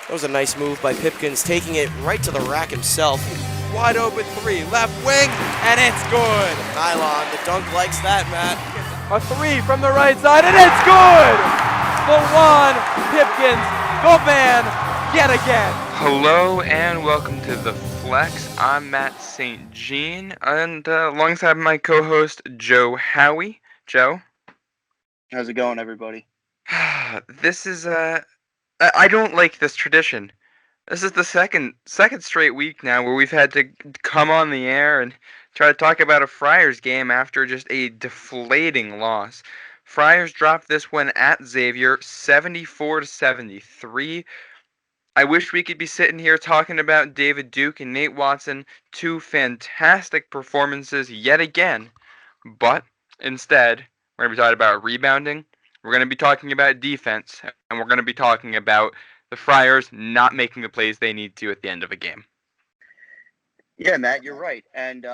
That was a nice move by Pipkins, taking it right to the rack himself. Wide open three, left wing, and it's good. Nylon, the dunk likes that, Matt. A three from the right side, and it's good! The one, Pipkins, the man, yet again. Hello and welcome to The Flex. I'm Matt St. Jean, and alongside my co-host, Joe Howie. Joe? How's it going, everybody? This is, I don't like this tradition. This is the second straight week now where we've had to come on the air and try to talk about a Friars game after just a deflating loss. Friars dropped this one at Xavier, 74-73. I wish we could be sitting here talking about David Duke and Nate Watson, two fantastic performances yet again, but instead, we're going to be talking about rebounding, we're going to be talking about defense, and we're going to be talking about the Friars not making the plays they need to at the end of a game. Yeah, Matt, you're right. And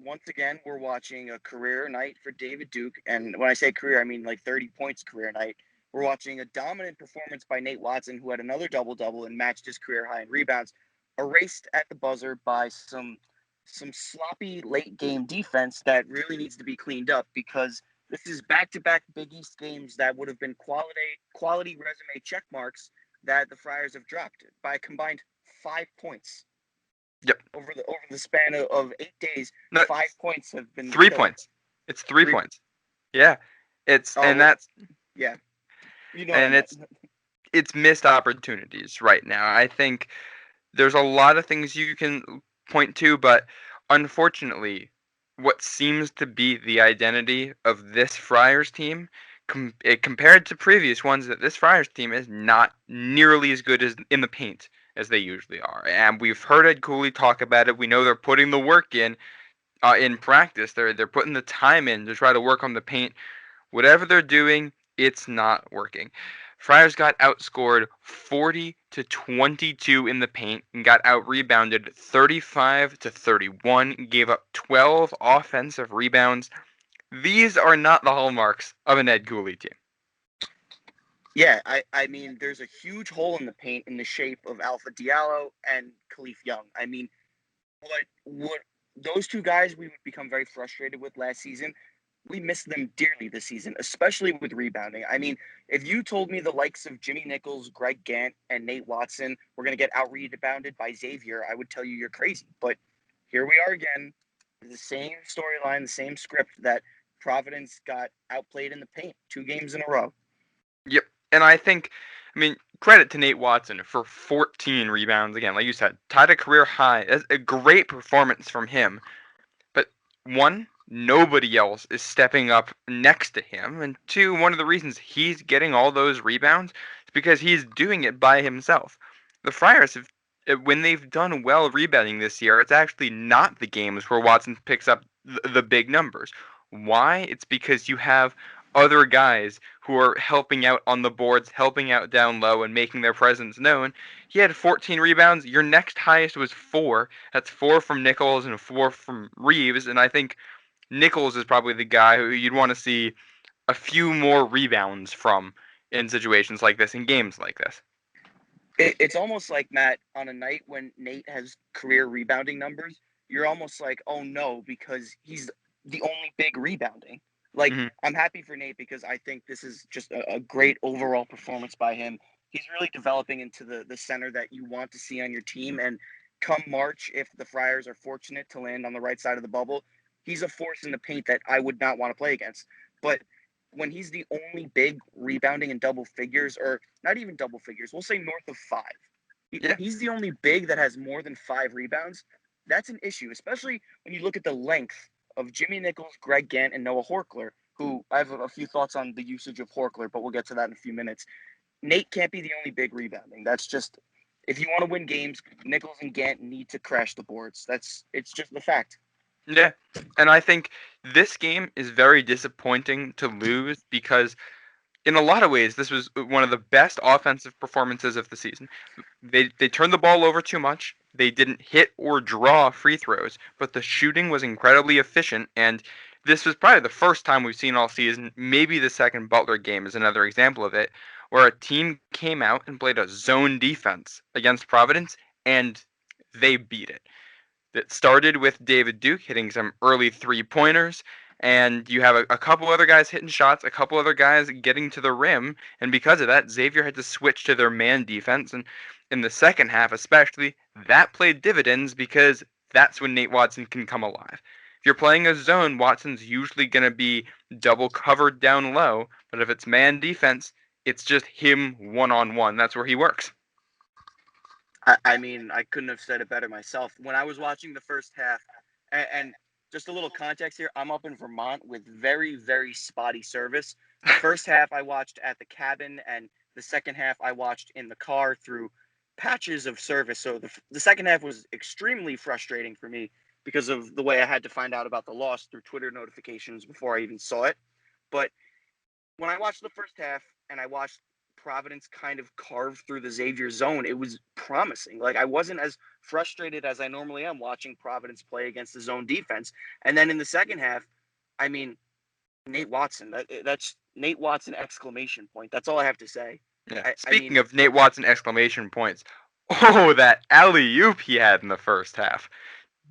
once again, we're watching a career night for David Duke. And when I say career, I mean like 30 points career night. We're watching a dominant performance by Nate Watson, who had another double-double and matched his career high in rebounds, erased at the buzzer by some sloppy late-game defense that really needs to be cleaned up, because this is back-to-back Big East games that would have been quality resume check marks that the Friars have dropped by a combined 5 points. Yep. Over the span of 8 days, No, 5 points have been 3 killed. points. It's 3 points. Yeah. It's Oh, and that's yeah. You know, and it's missed opportunities right now. I think there's a lot of things you can point to, but unfortunately, what seems to be the identity of this Friars team, compared to previous ones, that this Friars team is not nearly as good as in the paint as they usually are. And we've heard Ed Cooley talk about it. We know they're putting the work in practice. They're putting the time in to try to work on the paint. Whatever they're doing, it's not working. Friars got outscored 40-22 in the paint and got out-rebounded 35-31, gave up 12 offensive rebounds. These are not the hallmarks of an Ed Cooley team. Yeah, I mean, there's a huge hole in the paint in the shape of Alpha Diallo and Khalif Young. I mean, what those two guys we would become very frustrated with last season. We miss them dearly this season, especially with rebounding. I mean, if you told me the likes of Jimmy Nichols, Greg Gant, and Nate Watson were going to get out-rebounded by Xavier, I would tell you you're crazy. But here we are again, the same storyline, the same script that Providence got outplayed in the paint 2 games in a row. Yep, and I mean, credit to Nate Watson for 14 rebounds. Again, like you said, tied a career high. That's a great performance from him. But one, nobody else is stepping up next to him. And two, one of the reasons he's getting all those rebounds is because he's doing it by himself. The Friars have, when they've done well rebounding this year, it's actually not the games where Watson picks up the big numbers. Why? It's because you have other guys who are helping out on the boards, helping out down low, and making their presence known. He had 14 rebounds. Your next highest was 4. That's 4 from Nichols and 4 from Reeves. And I think Nichols is probably the guy who you'd want to see a few more rebounds from in situations like this, in games like this. It's almost like, Matt, on a night when Nate has career rebounding numbers, you're almost like, oh no, because he's the only big rebounding. Like, I'm happy for Nate because I think this is just a great overall performance by him. He's really developing into the center that you want to see on your team. And come March, if the Friars are fortunate to land on the right side of the bubble, he's a force in the paint that I would not want to play against. But when he's the only big rebounding in double figures, or not even double figures, we'll say north of 5. Yeah. He's the only big that has more than 5 rebounds. That's an issue, especially when you look at the length of Jimmy Nichols, Greg Gant, and Noah Horchler, who I have a few thoughts on the usage of Horchler, but we'll get to that in a few minutes. Nate can't be the only big rebounding. That's just, if you want to win games, Nichols and Gant need to crash the boards. It's just the fact. Yeah, and I think this game is very disappointing to lose because in a lot of ways, this was one of the best offensive performances of the season. They turned the ball over too much. They didn't hit or draw free throws, but the shooting was incredibly efficient, and this was probably the first time we've seen all season, maybe the second Butler game is another example of it, where a team came out and played a zone defense against Providence, and they beat it. It started with David Duke hitting some early three-pointers, and you have a couple other guys hitting shots, a couple other guys getting to the rim, and because of that, Xavier had to switch to their man defense, and in the second half especially, that played dividends because that's when Nate Watson can come alive. If you're playing a zone, Watson's usually going to be double covered down low, but if it's man defense, it's just him one-on-one. That's where he works. I mean, I couldn't have said it better myself. When I was watching the first half, and just a little context here, I'm up in Vermont with very, very spotty service. The first half I watched at the cabin, and the second half I watched in the car through patches of service. So the second half was extremely frustrating for me because of the way I had to find out about the loss through Twitter notifications before I even saw it. But when I watched the first half and I watched Providence kind of carve through the Xavier zone, it was promising. Like, I wasn't as frustrated as I normally am watching Providence play against the zone defense. And then in the second half, I mean, Nate Watson, that's Nate Watson exclamation point. That's all I have to say. Yeah. I mean, Speaking of Nate Watson exclamation points, oh, that alley-oop he had in the first half.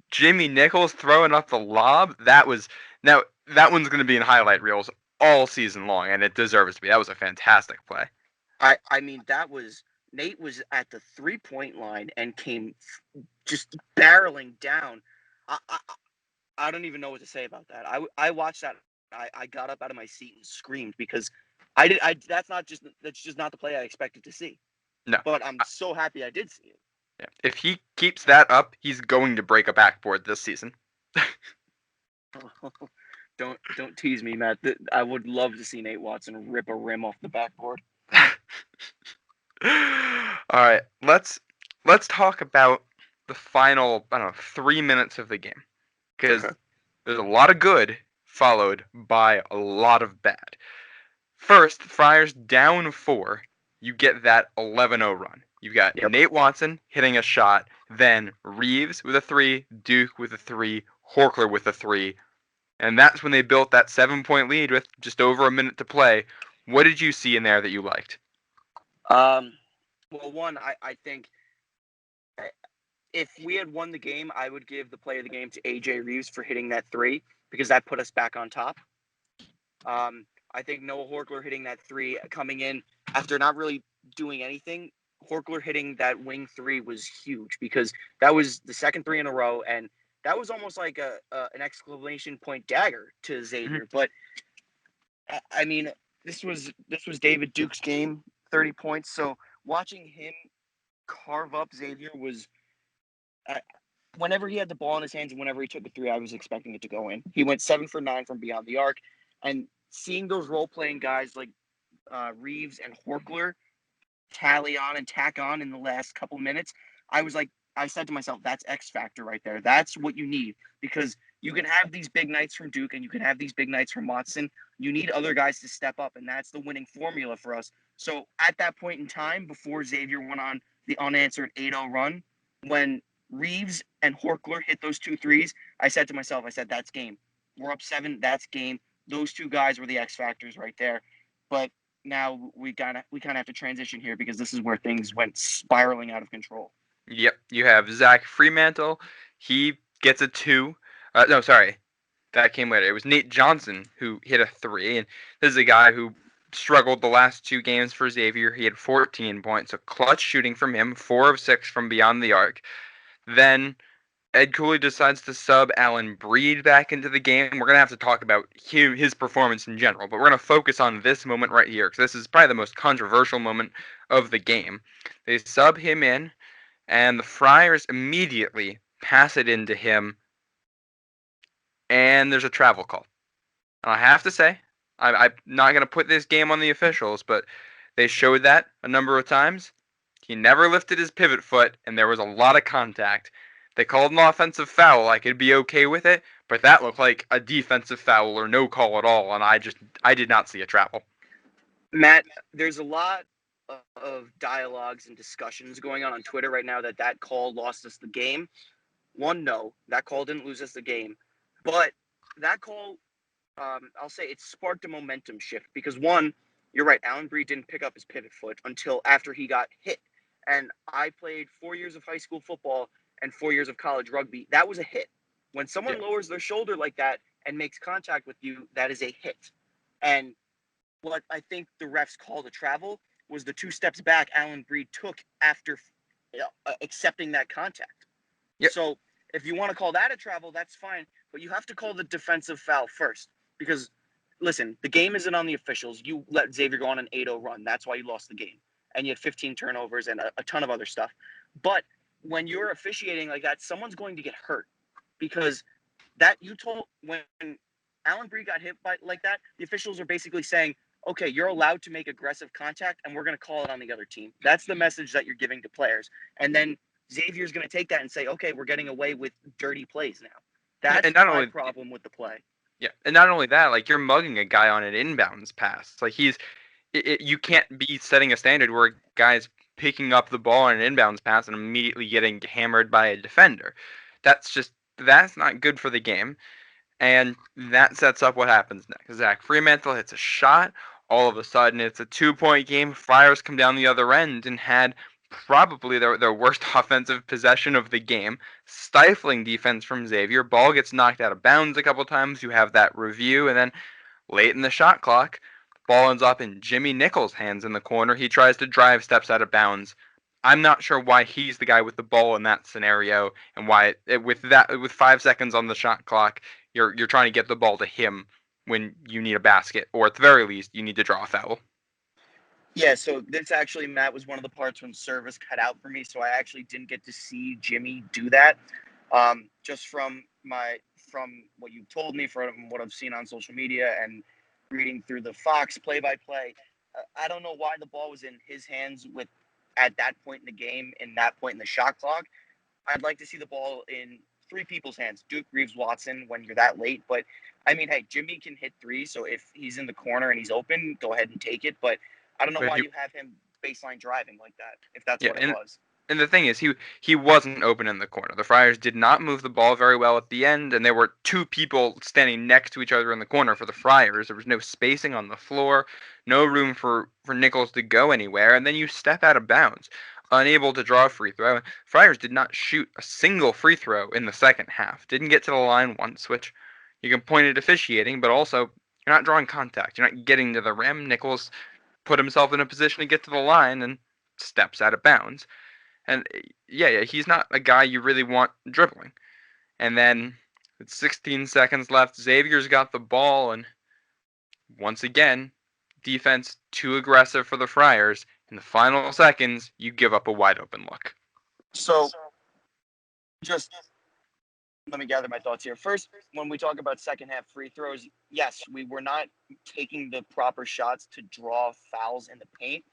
Jimmy Nichols throwing up the lob, that one's going to be in highlight reels all season long, and it deserves to be. That was a fantastic play. I mean, Nate was at the 3-point line and came just barreling down. I don't even know what to say about that. I watched that. I got up out of my seat and screamed because that's just not the play I expected to see. No. But I'm so happy I did see it. Yeah. If he keeps that up, he's going to break a backboard this season. Don't tease me, Matt. I would love to see Nate Watson rip a rim off the backboard. All right, let's talk about the final, I don't know, 3 minutes of the game, because there's a lot of good followed by a lot of bad. First, Friars down 4. You get that 11-0 run. You've got Nate Watson hitting a shot, then Reeves with a 3, Duke with a 3, Horkler with a 3, and that's when they built that 7-point lead with just over a minute to play. What did you see in there that you liked? Well, one, I think if we had won the game, I would give the play of the game to AJ Reeves for hitting that 3 because that put us back on top. I think Noah Horkler hitting that 3 coming in after not really doing anything. Horkler hitting that wing 3 was huge because that was the second 3 in a row, and that was almost like an exclamation point dagger to Xavier. But I mean, this was David Duke's game, 30 points. So watching him carve up Xavier was, whenever he had the ball in his hands and whenever he took a 3, I was expecting it to go in. He went 7 for 9 from beyond the arc, and seeing those role-playing guys like Reeves and Horkler tally on and tack on in the last couple minutes, I said to myself, that's X factor right there. That's what you need, because you can have these big nights from Duke and you can have these big nights from Watson. You need other guys to step up, and that's the winning formula for us. So at that point in time, before Xavier went on the unanswered 8-0 run, when Reeves and Horkler hit those 2 threes, I said to myself, that's game. We're up 7, that's game. Those 2 guys were the X factors right there. But now we kind of have to transition here because this is where things went spiraling out of control. Yep, you have Zach Fremantle. He gets a 2. No, sorry, that came later. It was Nate Johnson who hit a 3, and this is a guy who struggled the last 2 games for Xavier. He had 14 points, so clutch shooting from him, 4 of 6 from beyond the arc. Then Ed Cooley decides to sub Alan Breed back into the game. We're going to have to talk about his performance in general, but we're going to focus on this moment right here, because this is probably the most controversial moment of the game. They sub him in, and the Friars immediately pass it into him, and there's a travel call. And I have to say, I'm not going to put this game on the officials, but they showed that a number of times. He never lifted his pivot foot, and there was a lot of contact. They called an offensive foul. I could be okay with it, but that looked like a defensive foul or no call at all, and I did not see a travel. Matt, there's a lot of dialogues and discussions going on Twitter right now that call lost us the game. One, no, that call didn't lose us the game. But that call, I'll say it sparked a momentum shift because, one, you're right. Alan Breed didn't pick up his pivot foot until after he got hit. And I played 4 years of high school football and 4 years of college rugby. That was a hit. When Yeah. someone lowers their shoulder like that and makes contact with you, that is a hit. And what I think the refs called a travel was the 2 steps back Alan Breed took after accepting that contact. Yep. So if you want to call that a travel, that's fine. But you have to call the defensive foul first. Because, listen, the game isn't on the officials. You let Xavier go on an 8-0 run. That's why you lost the game. And you had 15 turnovers and a ton of other stuff. But when you're officiating like that, someone's going to get hurt. Because when Alan Breed got hit by like that, the officials are basically saying, okay, you're allowed to make aggressive contact, and we're going to call it on the other team. That's the message that you're giving to players. And then Xavier's going to take that and say, okay, we're getting away with dirty plays now. That's and not my only problem with the play. Yeah, and not only that, like you're mugging a guy on an inbounds pass. Like you can't be setting a standard where a guy's picking up the ball on an inbounds pass and immediately getting hammered by a defender. That's not good for the game. And that sets up what happens next. Zach Fremantle hits a shot. All of a sudden, it's a 2-point game. Friars come down the other end and had probably their worst offensive possession of the game. Stifling defense from Xavier. Ball gets knocked out of bounds a couple times. You have that review. And then late in the shot clock, ball ends up in Jimmy Nichols' hands in the corner. He tries to drive, steps out of bounds. I'm not sure why he's the guy with the ball in that scenario, and why with 5 seconds on the shot clock, you're trying to get the ball to him when you need a basket, or at the very least, you need to draw a foul. Yeah, so this actually, Matt, was one of the parts when service cut out for me, so I actually didn't get to see Jimmy do that. Just from what you told me, from what I've seen on social media and reading through the Fox play-by-play, I don't know why the ball was in his hands at that point in the game, in that point in the shot clock. I'd like to see the ball in 3 people's hands: Duke, Reeves, Watson, when you're that late. But I mean, hey, Jimmy can hit 3, so if he's in the corner and he's open, go ahead and take it. But I don't know But why you have him baseline driving like that, if that's yeah, what it was. and the thing is, he wasn't open in the corner. The Friars did not move the ball very well at the end, and there were 2 people standing next to each other in the corner for the Friars. There was no spacing on the floor, no room for Nichols to go anywhere, and then you step out of bounds, unable to draw a free throw. Friars did not shoot a single free throw in the second half. Didn't get to the line once, which you can point at officiating, but also you're not drawing contact. You're not getting to the rim. Nichols put himself in a position to get to the line and steps out of bounds. And yeah, he's not a guy you really want dribbling. And then with 16 seconds left, Xavier's got the ball, and once again, defense too aggressive for the Friars. In the final seconds, you give up a wide open look. So just let me gather my thoughts here. First, when we talk about second half free throws, yes, we were not taking the proper shots to draw fouls in the paint.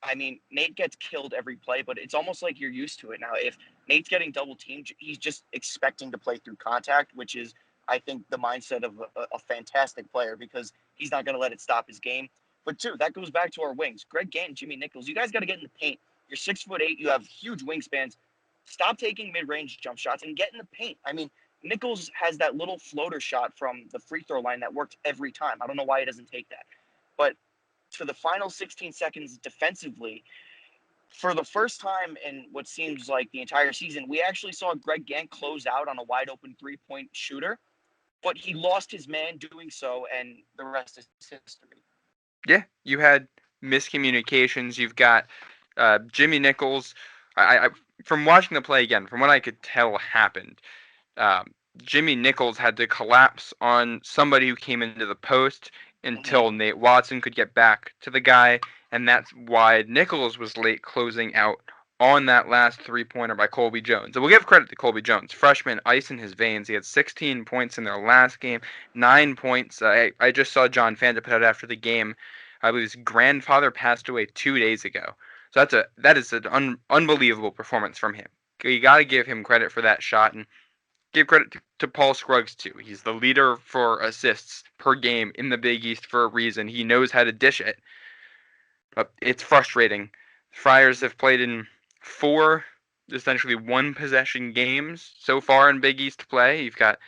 I mean, Nate gets killed every play, but it's almost like you're used to it now. If Nate's getting double teamed, he's just expecting to play through contact, which is, I think, the mindset of a fantastic player, because he's not going to let it stop his game. But 2, that goes back to our wings. Greg Gant, Jimmy Nichols, you guys got to get in the paint. You're 6'8", you have huge wingspans. Stop taking mid-range jump shots and get in the paint. I mean, Nichols has that little floater shot from the free throw line that works every time. I don't know why he doesn't take that. But for the final 16 seconds defensively, for the first time in what seems like the entire season, we actually saw Greg Gant close out on a wide open 3-point shooter, but he lost his man doing so, and the rest is history. Yeah, you had miscommunications. You've got Jimmy Nichols. I from watching the play again, from what I could tell happened, Jimmy Nichols had to collapse on somebody who came into the post until Nate Watson could get back to the guy, and that's why Nichols was late closing out on that last 3-pointer by Colby Jones. And we'll give credit to Colby Jones. Freshman, ice in his veins. He had 16 points in their last game, 9 points. I just saw John Fanta put out after the game. I believe his grandfather passed away 2 days ago. So that is an unbelievable performance from him. You got to give him credit for that shot, and give credit to Paul Scruggs, too. He's the leader for assists per game in the Big East for a reason. He knows how to dish it. But it's frustrating. Friars have played in 4, essentially 1-possession games so far in Big East play. You've got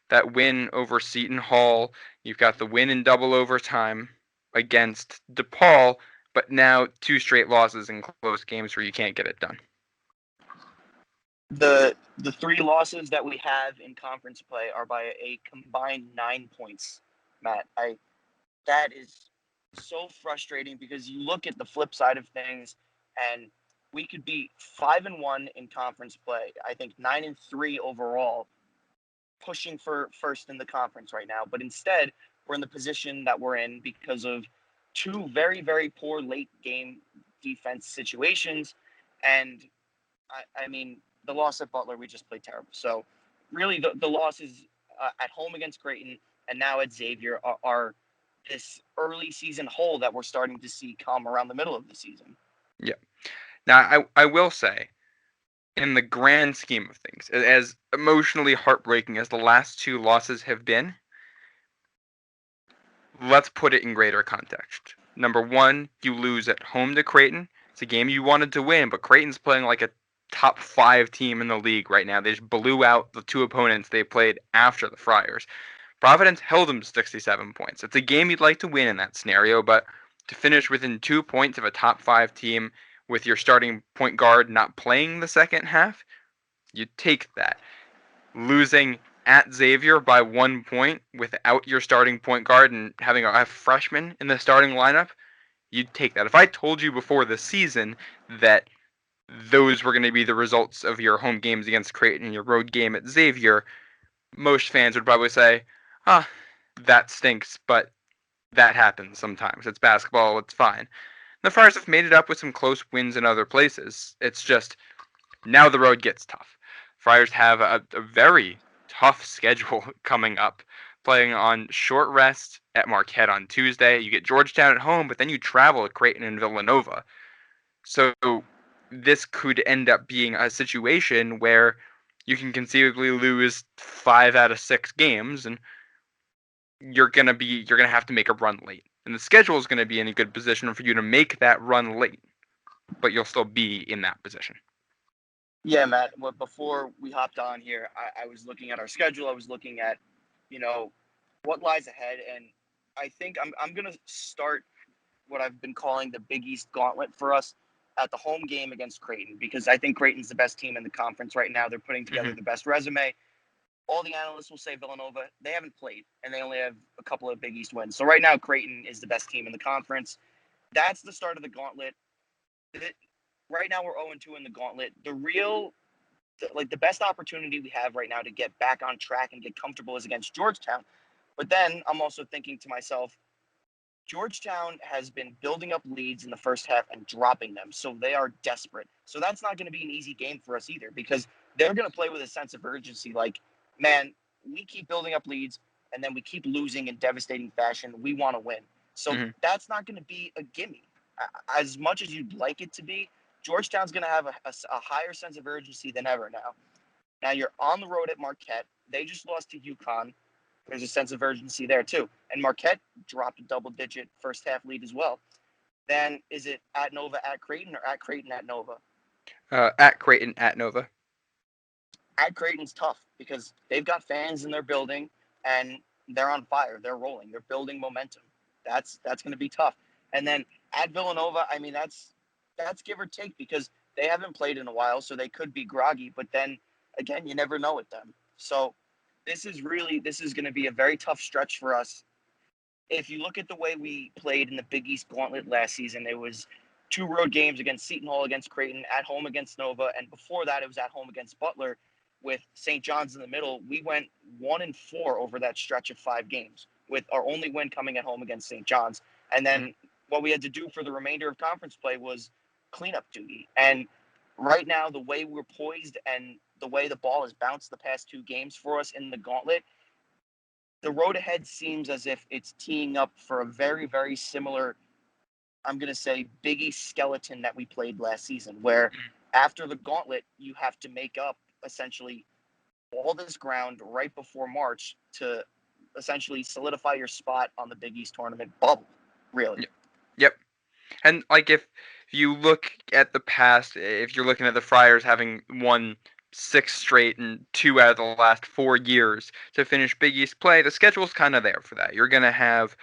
that win over Seton Hall. You've got the win in double overtime. against DePaul, but now 2 straight losses in close games where you can't get it done. The 3 losses that we have in conference play are by a combined 9 points, Matt. That is so frustrating because you look at the flip side of things, and we could be 5-1 in conference play. I think 9-3 overall, pushing for first in the conference right now. But instead, we're in the position that we're in because of 2 very, very poor late game defense situations. And I mean, the loss at Butler, we just played terrible. So really the losses at home against Creighton and now at Xavier are this early season hole that we're starting to see come around the middle of the season. Yeah. Now, I will say, in the grand scheme of things, as emotionally heartbreaking as the last 2 losses have been, let's put it in greater context. Number 1, you lose at home to Creighton. It's a game you wanted to win, but Creighton's playing like a top 5 team in the league right now. They just blew out the 2 opponents they played after the Friars. Providence held them to 67 points. It's a game you'd like to win in that scenario, but to finish within 2 points of a top 5 team with your starting point guard not playing the second half, you take that. Losing at Xavier by 1 point without your starting point guard and having a freshman in the starting lineup, you'd take that. If I told you before the season that those were going to be the results of your home games against Creighton and your road game at Xavier, most fans would probably say, that stinks, but that happens sometimes. It's basketball, it's fine. The Friars have made it up with some close wins in other places. It's just now the road gets tough. Friars have a very tough schedule coming up, playing on short rest at Marquette on Tuesday. You get Georgetown at home, but then you travel to Creighton and Villanova. So this could end up being a situation where you can conceivably lose 5 out of 6 games, and you're gonna have to make a run late. And the schedule is gonna be in a good position for you to make that run late, but you'll still be in that position. Yeah, Matt. Well, before we hopped on here, I was looking at our schedule. I was looking at, what lies ahead, and I think I'm gonna start what I've been calling the Big East Gauntlet for us at the home game against Creighton, because I think Creighton's the best team in the conference right now. They're putting together the best resume. All the analysts will say Villanova. They haven't played, and they only have a couple of Big East wins. So right now, Creighton is the best team in the conference. That's the start of the gauntlet. Right now, we're 0-2 in the gauntlet. The best opportunity we have right now to get back on track and get comfortable is against Georgetown. But then I'm also thinking to myself, Georgetown has been building up leads in the first half and dropping them. So they are desperate. So that's not going to be an easy game for us either, because they're going to play with a sense of urgency. Like, man, we keep building up leads and then we keep losing in devastating fashion. We want to win. So that's not going to be a gimme. As much as you'd like it to be, Georgetown's going to have a higher sense of urgency than ever now. Now you're on the road at Marquette. They just lost to UConn. There's a sense of urgency there too. And Marquette dropped a double-digit first half lead as well. Then is it at Nova at Creighton or at Creighton at Nova? At Creighton at Nova. At Creighton's tough because they've got fans in their building and they're on fire. They're rolling. They're building momentum. That's going to be tough. And then at Villanova, I mean, that's give or take because they haven't played in a while, so they could be groggy. But then again, you never know with them. So this is going to be a very tough stretch for us. If you look at the way we played in the Big East Gauntlet last season, it was 2 road games against Seton Hall, against Creighton, at home against Nova, and before that it was at home against Butler with St. John's in the middle. We went 1-4 over that stretch of 5 games, with our only win coming at home against St. John's. And then what we had to do for the remainder of conference play was cleanup duty. And right now, the way we're poised and the way the ball has bounced the past 2 games for us in the gauntlet, the road ahead seems as if it's teeing up for a very, very similar, I'm going to say, Big East skeleton that we played last season, where after the gauntlet, you have to make up essentially all this ground right before March to essentially solidify your spot on the Big East tournament bubble, really. Yep. And like if you look at the past, if you're looking at the Friars having won 6 straight and 2 out of the last 4 years to finish Big East play, the schedule's kind of there for that. You're going to have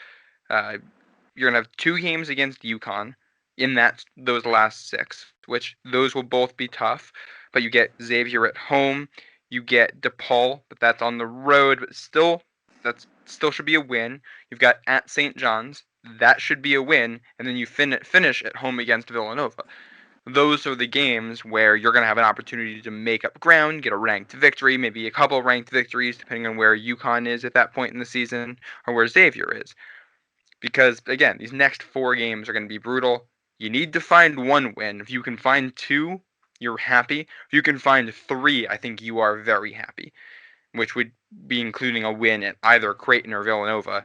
you're gonna have 2 games against UConn in those last 6, which those will both be tough. But you get Xavier at home, you get DePaul, but that's on the road, but still still should be a win. You've got at St. John's, that should be a win, and then you finish at home against Villanova. Those are the games where you're going to have an opportunity to make up ground, get a ranked victory, maybe a couple ranked victories, depending on where UConn is at that point in the season or where Xavier is. Because, again, these next 4 games are going to be brutal. You need to find 1 win. If you can find 2, you're happy. If you can find 3, I think you are very happy, which would be including a win at either Creighton or Villanova.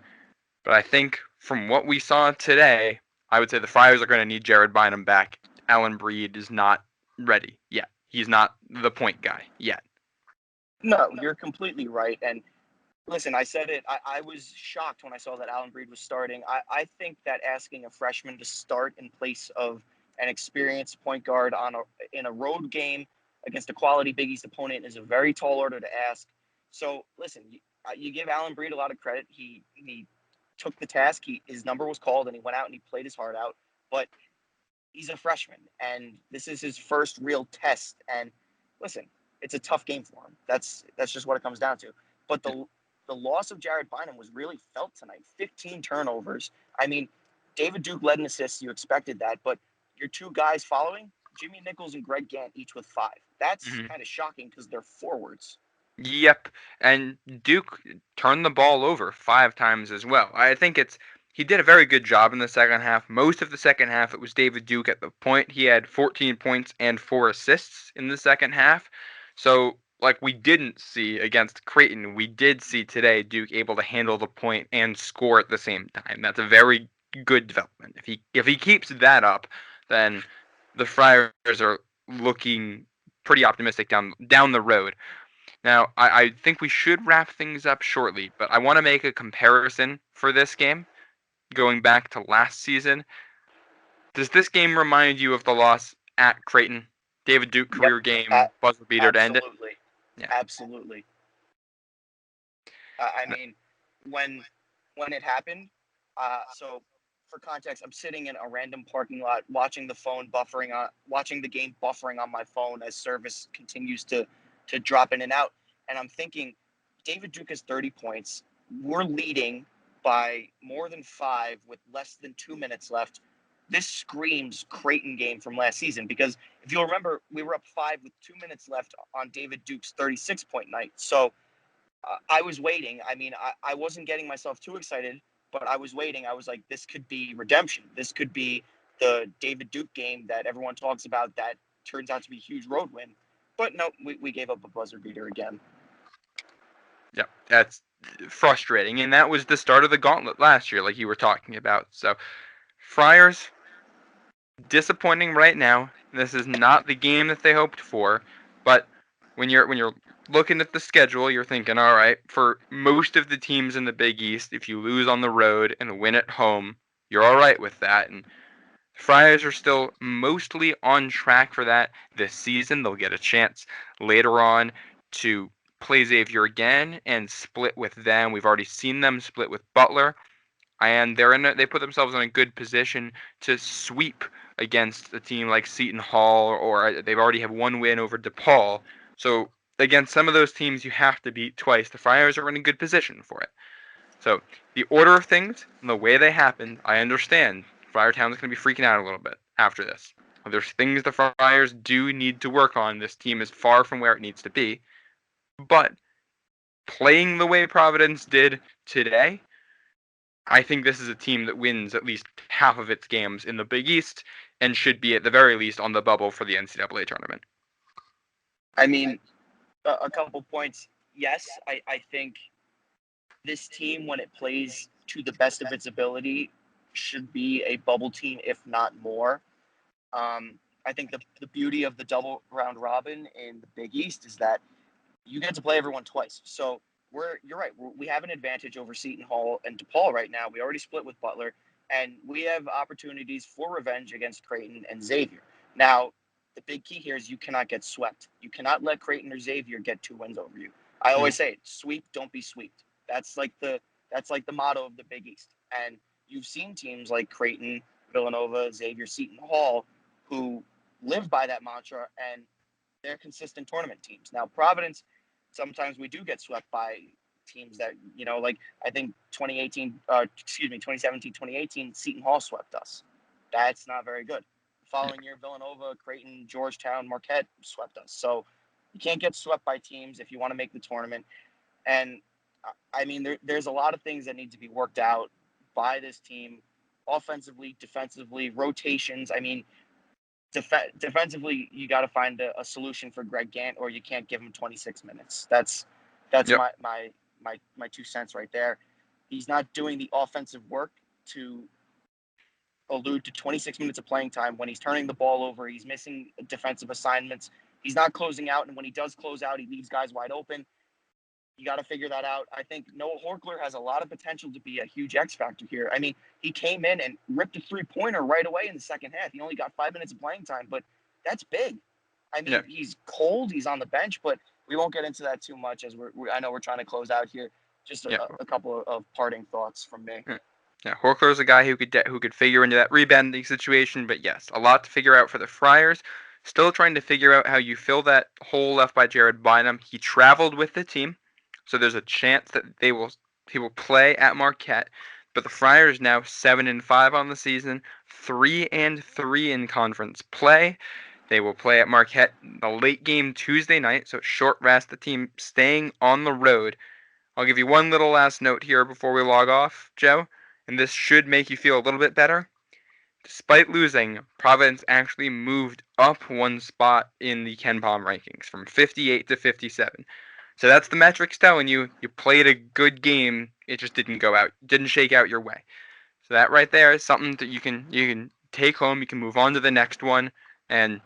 But I think from what we saw today, I would say the Friars are going to need Jared Bynum back. Alan Breed is not ready yet. He's not the point guy yet. No, you're completely right. And listen, I said it. I was shocked when I saw that Alan Breed was starting. I think that asking a freshman to start in place of an experienced point guard in a road game against a quality Big East opponent is a very tall order to ask. So listen, you give Alan Breed a lot of credit. He took the task. His number was called, and he went out and he played his heart out. But he's a freshman, and this is his first real test. And listen, it's a tough game for him. That's just what it comes down to. But the loss of Jared Bynum was really felt tonight. 15 turnovers. I mean, David Duke led in assists. You expected that, but your 2 guys following, Jimmy Nichols and Greg Gant, each with 5. That's kind of shocking because they're forwards. Yep, and Duke turned the ball over 5 times as well. I think he did a very good job in the second half. Most of the second half, it was David Duke at the point. He had 14 points and 4 assists in the second half. So, like we didn't see against Creighton, we did see today Duke able to handle the point and score at the same time. That's a very good development. If he keeps that up, then the Friars are looking pretty optimistic down the road. Now, I think we should wrap things up shortly, but I want to make a comparison for this game, going back to last season. Does this game remind you of the loss at Creighton? David Duke career game, buzzer beater to end it? Absolutely. Yeah. Absolutely. I mean, when it happened, so for context, I'm sitting in a random parking lot watching watching the game buffering on my phone as service continues to drop in and out. And I'm thinking, David Duke has 30 points. We're leading by more than 5 with less than 2 minutes left. This screams Creighton game from last season because if you'll remember, we were up 5 with 2 minutes left on David Duke's 36-point night. So I was waiting. I mean, I wasn't getting myself too excited, but I was waiting. I was like, this could be redemption. This could be the David Duke game that everyone talks about that turns out to be a huge road win. But no, we gave up a buzzer beater again. Yeah, that's frustrating. And that was the start of the gauntlet last year, like you were talking about. So, Friars, disappointing right now. This is not the game that they hoped for. But when you're looking at the schedule, you're thinking, all right, for most of the teams in the Big East, if you lose on the road and win at home, you're all right with that. And Friars are still mostly on track for that this season. They'll get a chance later on to play Xavier again and split with them. We've already seen them split with Butler, and they put themselves in a good position to sweep against a team like Seton Hall, or they've already have 1 win over DePaul. So against some of those teams you have to beat twice. The Friars are in a good position for it. So the order of things and the way they happened, I understand. Friartown's going to be freaking out a little bit after this. There's things the Friars do need to work on. This team is far from where it needs to be. But playing the way Providence did today, I think this is a team that wins at least half of its games in the Big East and should be at the very least on the bubble for the NCAA tournament. I mean, a couple points. Yes, I think this team, when it plays to the best of its ability, should be a bubble team, if not more. I think the beauty of the double round robin in the Big East is that you get to play everyone twice. So you're right. We have an advantage over Seton Hall and DePaul right now. We already split with Butler, and we have opportunities for revenge against Creighton and Xavier. Now, the big key here is you cannot get swept. You cannot let Creighton or Xavier get 2 wins over you. I always say, sweep, don't be swept. That's like the motto of the Big East. And you've seen teams like Creighton, Villanova, Xavier, Seton Hall, who live by that mantra, and they're consistent tournament teams. Now, Providence, sometimes we do get swept by teams that, like I think 2017, 2018, Seton Hall swept us. That's not very good. The following year, Villanova, Creighton, Georgetown, Marquette swept us. So you can't get swept by teams if you want to make the tournament. And I mean, there's a lot of things that need to be worked out by this team, offensively, defensively, rotations. I mean, defensively, you got to find a solution for Greg Gant, or you can't give him 26 minutes. That's Yep. my 2 cents right there. He's not doing the offensive work to allude to 26 minutes of playing time. When he's turning the ball over, he's missing defensive assignments. He's not closing out, and when he does close out, he leaves guys wide open. You got to figure that out. I think Noah Horkler has a lot of potential to be a huge X factor here. I mean, he came in and ripped a 3-pointer right away in the second half. He only got 5 minutes of playing time, but that's big. I mean, He's cold. He's on the bench, but we won't get into that too much as I know we're trying to close out here. Just a couple of parting thoughts from me. Yeah, Horkler's a guy who could figure into that rebounding situation, but yes, a lot to figure out for the Friars. Still trying to figure out how you fill that hole left by Jared Bynum. He traveled with the team, so there's a chance that he will play at Marquette. But the Friars now 7-5 on the season, 3-3 in conference play. They will play at Marquette the late game Tuesday night, so short rest. The team staying on the road. I'll give you one little last note here before we log off, Joe, and this should make you feel a little bit better. Despite losing, Providence actually moved up one spot in the KenPom rankings from 58 to 57. So that's the metrics telling you played a good game. It just didn't shake out your way. So that right there is something that you can take home. You can move on to the next one, and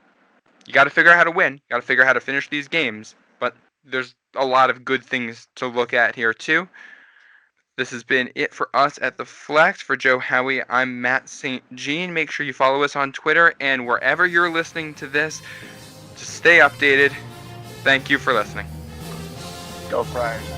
you got to figure out how to win. You got to figure out how to finish these games. But there's a lot of good things to look at here too. This has been it for us at The Flex. For Joe Howie, I'm Matt St. Jean. Make sure you follow us on Twitter and wherever you're listening to this to stay updated. Thank you for listening. Go Friars.